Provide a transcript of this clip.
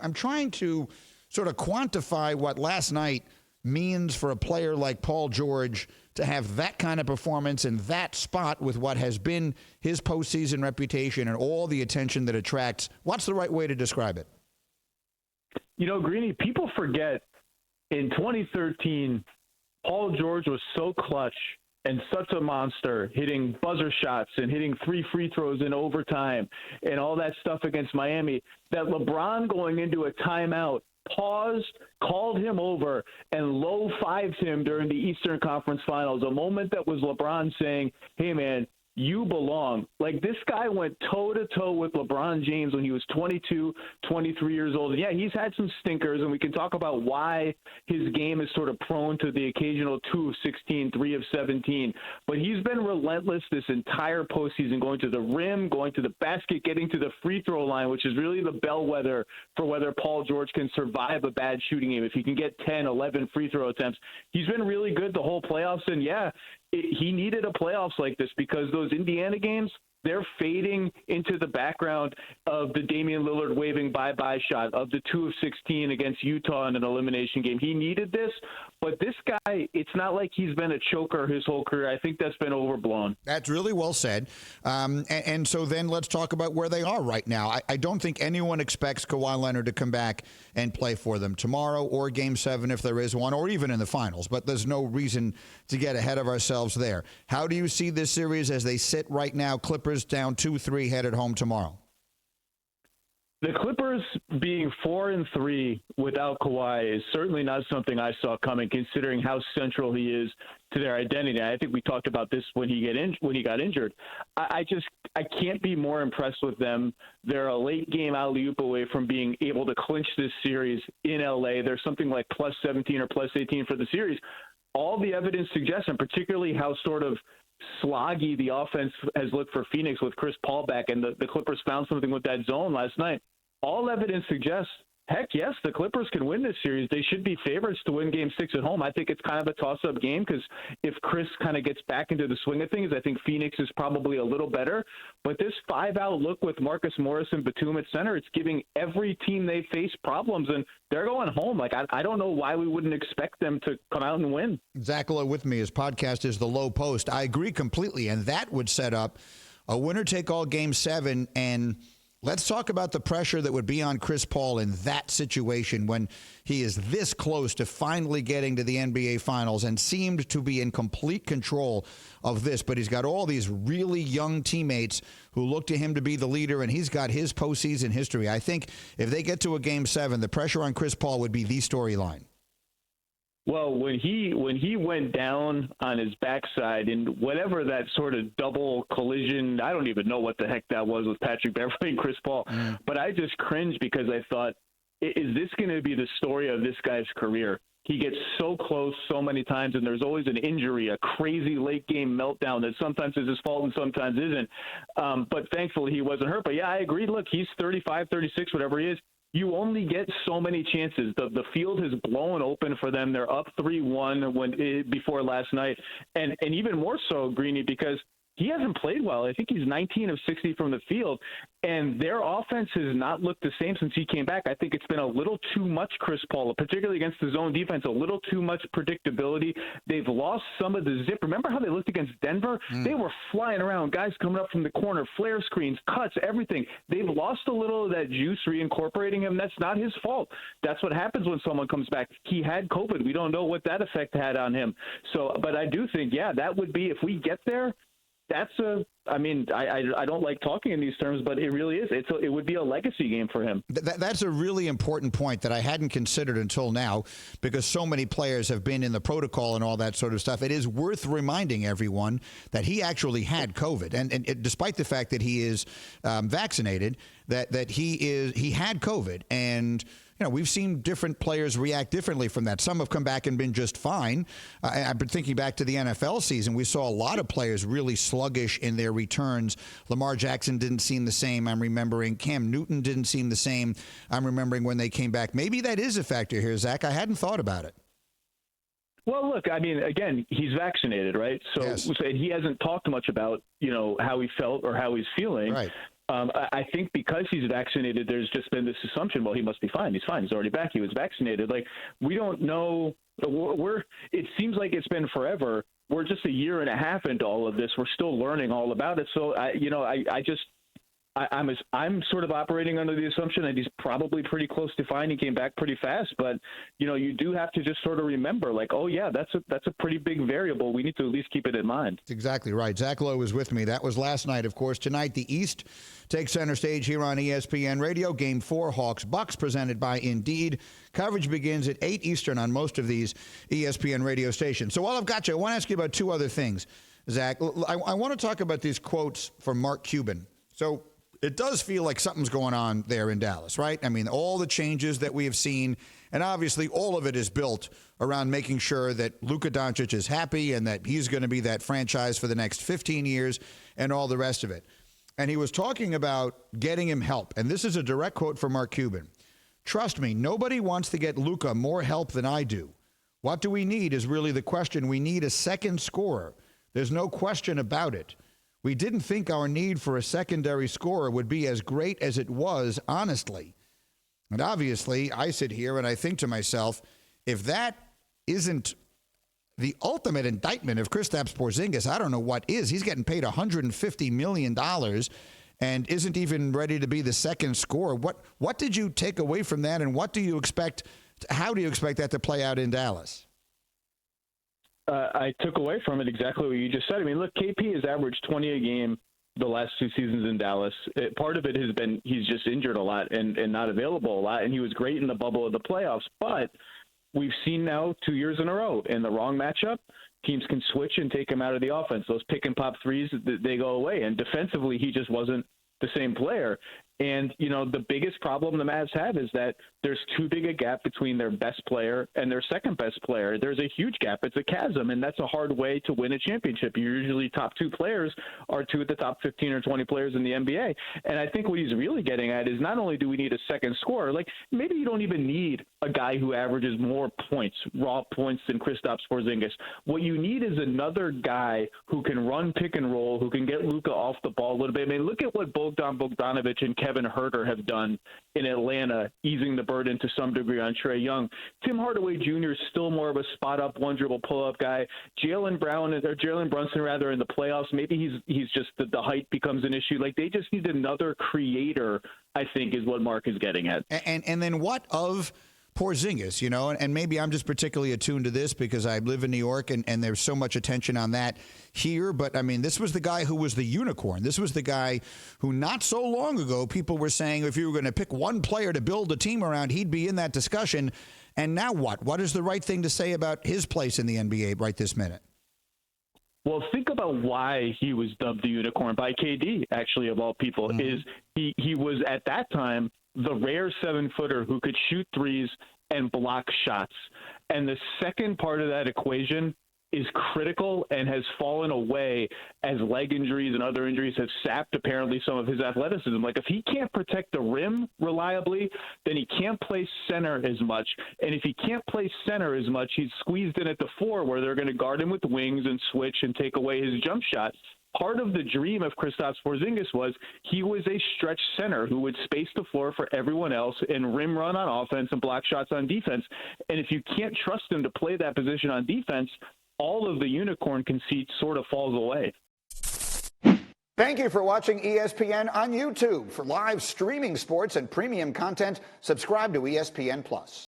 I'm trying to sort of quantify what last night means for a player like Paul George to have that kind of performance in that spot with what has been his postseason reputation and all the attention that attracts. What's the right way to describe it? You know, Greeny, people forget in 2013, Paul George was so clutch and such a monster, hitting buzzer shots and hitting 3 free throws in overtime and all that stuff against Miami, that LeBron going into a timeout paused, called him over, and Lowe fived him during the Eastern Conference Finals, a moment that was LeBron saying, hey, man, you belong. Like, this guy went toe-to-toe with LeBron James when he was 22, 23 years old. And yeah, he's had some stinkers, and we can talk about why his game is sort of prone to the occasional 2 of 16, 3 of 17. But he's been relentless this entire postseason, going to the rim, going to the basket, getting to the free throw line, which is really the bellwether for whether Paul George can survive a bad shooting game. If he can get 10, 11 free throw attempts, he's been really good the whole playoffs. And yeah, he needed a playoffs like this because those Indiana games, they're fading into the background of the Damian Lillard waving bye-bye shot, of the 2 of 16 against Utah in an elimination game. He needed this, but this guy, it's not like he's been a choker his whole career. I think that's been overblown. That's really well said. And so then let's talk about where they are right now. I don't think anyone expects Kawhi Leonard to come back and play for them tomorrow or Game 7 if there is one, or even in the finals. But there's no reason to get ahead of ourselves there. How do you see this series as they sit right now? Clippers down 2-3 headed home tomorrow. The Clippers being 4-3 without Kawhi is certainly not something I saw coming, considering how central he is to their identity. I think we talked about this when he got injured. I can't be more impressed with them. They're a late game alley-oop away from being able to clinch this series in LA. They're something like plus 17 or plus 18 for the series. All the evidence suggests, and particularly how sort of sloggy the offense has looked for Phoenix with Chris Paul back, and the Clippers found something with that zone last night. All evidence suggests, heck yes, the Clippers can win this series. They should be favorites to win Game 6 at home. I think it's kind of a toss-up game because if Chris kind of gets back into the swing of things, I think Phoenix is probably a little better. But this 5-out look with Marcus Morris and Batum at center, it's giving every team they face problems, and they're going home. Like, I don't know why we wouldn't expect them to come out and win. Zach Lowe with me. His podcast is The Lowe Post. I agree completely, and that would set up a winner-take-all Game 7, and let's talk about the pressure that would be on Chris Paul in that situation when he is this close to finally getting to the NBA Finals and seemed to be in complete control of this. But he's got all these really young teammates who look to him to be the leader, and he's got his postseason history. I think if they get to a Game 7, the pressure on Chris Paul would be the storyline. Well, when he went down on his backside in whatever that sort of double collision, I don't even know what the heck that was with Patrick Beverley and Chris Paul, but I just cringed because I thought, is this going to be the story of this guy's career? He gets so close so many times, and there's always an injury, a crazy late-game meltdown that sometimes is his fault and sometimes isn't. But thankfully he wasn't hurt. But, yeah, I agree. Look, he's 35, 36, whatever he is. You only get so many chances. The field has blown open for them. They're up 3-1 before last night. And even more so, Greeny, because he hasn't played well. I think he's 19 of 60 from the field, and their offense has not looked the same since he came back. I think it's been a little too much Chris Paul, particularly against the zone defense, a little too much predictability. They've lost some of the zip. Remember how they looked against Denver? They were flying around, guys coming up from the corner, flare screens, cuts, everything. They've lost a little of that juice reincorporating him. That's not his fault. That's what happens when someone comes back. He had COVID. We don't know what that effect had on him. But I do think, yeah, that would be, if we get there, I don't like talking in these terms, but it really is. It would be a legacy game for him. That's a really important point that I hadn't considered until now, because so many players have been in the protocol and all that sort of stuff. It is worth reminding everyone that he actually had COVID, and despite the fact that he is vaccinated, that he had COVID. And we've seen different players react differently from that. Some have come back and been just fine. I've been thinking back to the NFL season. We saw a lot of players really sluggish in their returns. Lamar Jackson didn't seem the same, I'm remembering. Cam Newton didn't seem the same, I'm remembering, when they came back. Maybe that is a factor here, Zach. I hadn't thought about it. Well, look, again, he's vaccinated, right? So, yes. He hasn't talked much about, how he felt or how he's feeling. Right. I think because he's vaccinated, there's just been this assumption, well, he must be fine. He's fine. He's already back. He was vaccinated. Like, we don't know. It seems like it's been forever. We're just a year and a half into all of this. We're still learning all about it. So, I'm sort of operating under the assumption that he's probably pretty close to fine. He came back pretty fast, but you do have to just sort of remember, like, oh yeah, that's a pretty big variable. We need to at least keep it in mind. That's exactly right. Zach Lowe was with me. That was last night, of course. Tonight, the East takes center stage here on ESPN Radio. Game 4, Hawks-Bucks, presented by Indeed. Coverage begins at 8 Eastern on most of these ESPN radio stations. So while I've got you, I want to ask you about two other things, Zach. I want to talk about these quotes from Mark Cuban. So it does feel like something's going on there in Dallas, right? I mean, all the changes that we have seen, and obviously all of it is built around making sure that Luka Doncic is happy and that he's going to be that franchise for the next 15 years and all the rest of it. And he was talking about getting him help. And this is a direct quote from Mark Cuban. Trust me, nobody wants to get Luka more help than I do. What do we need is really the question. We need a second scorer. There's no question about it. We didn't think our need for a secondary scorer would be as great as it was, honestly. And obviously, I sit here and I think to myself, if that isn't the ultimate indictment of Kristaps Porzingis, I don't know what is. He's getting paid $150 million and isn't even ready to be the second scorer. What did you take away from that, and what do you expect? How do you expect that to play out in Dallas? I took away from it exactly what you just said. I mean, look, KP has averaged 20 a game the last two seasons in Dallas. Part of it has been he's just injured a lot and not available a lot, and he was great in the bubble of the playoffs. But we've seen now 2 years in a row, in the wrong matchup, teams can switch and take him out of the offense. Those pick-and-pop threes, they go away. And defensively, he just wasn't the same player. And, the biggest problem the Mavs have is that there's too big a gap between their best player and their second best player. There's a huge gap. It's a chasm, and that's a hard way to win a championship. Usually top two players are two of the top 15 or 20 players in the NBA. And I think what he's really getting at is not only do we need a second scorer, like maybe you don't even need a guy who averages more points, raw points, than Kristaps Porzingis. What you need is another guy who can run pick and roll, who can get Luka off the ball a little bit. I mean, look at what Bogdanovic and Kevin Huerter have done in Atlanta, easing the burden to some degree on Trae Young. Tim Hardaway Jr. is still more of a spot-up, one-dribble pull-up guy. Jalen Brunson, in the playoffs, maybe he's just the height becomes an issue. Like, they just need another creator, I think, is what Mark is getting at. And then what of Porzingis, and maybe I'm just particularly attuned to this because I live in New York and there's so much attention on that here. But, I mean, this was the guy who was the unicorn. This was the guy who not so long ago people were saying if you were going to pick one player to build a team around, he'd be in that discussion. And now what? What is the right thing to say about his place in the NBA right this minute? Well, think about why he was dubbed the unicorn by KD, actually, of all people, is he was at that time the rare 7-footer who could shoot threes and block shots. And the second part of that equation is critical and has fallen away as leg injuries and other injuries have sapped apparently some of his athleticism. Like, if he can't protect the rim reliably, then he can't play center as much. And if he can't play center as much, he's squeezed in at the 4 where they're going to guard him with wings and switch and take away his jump shot. Part of the dream of Kristaps Porzingis was he was a stretch center who would space the floor for everyone else and rim run on offense and block shots on defense. And if you can't trust him to play that position on defense, all of the unicorn conceit sort of falls away. Thank you for watching ESPN on YouTube. For live streaming sports and premium content, subscribe to ESPN+.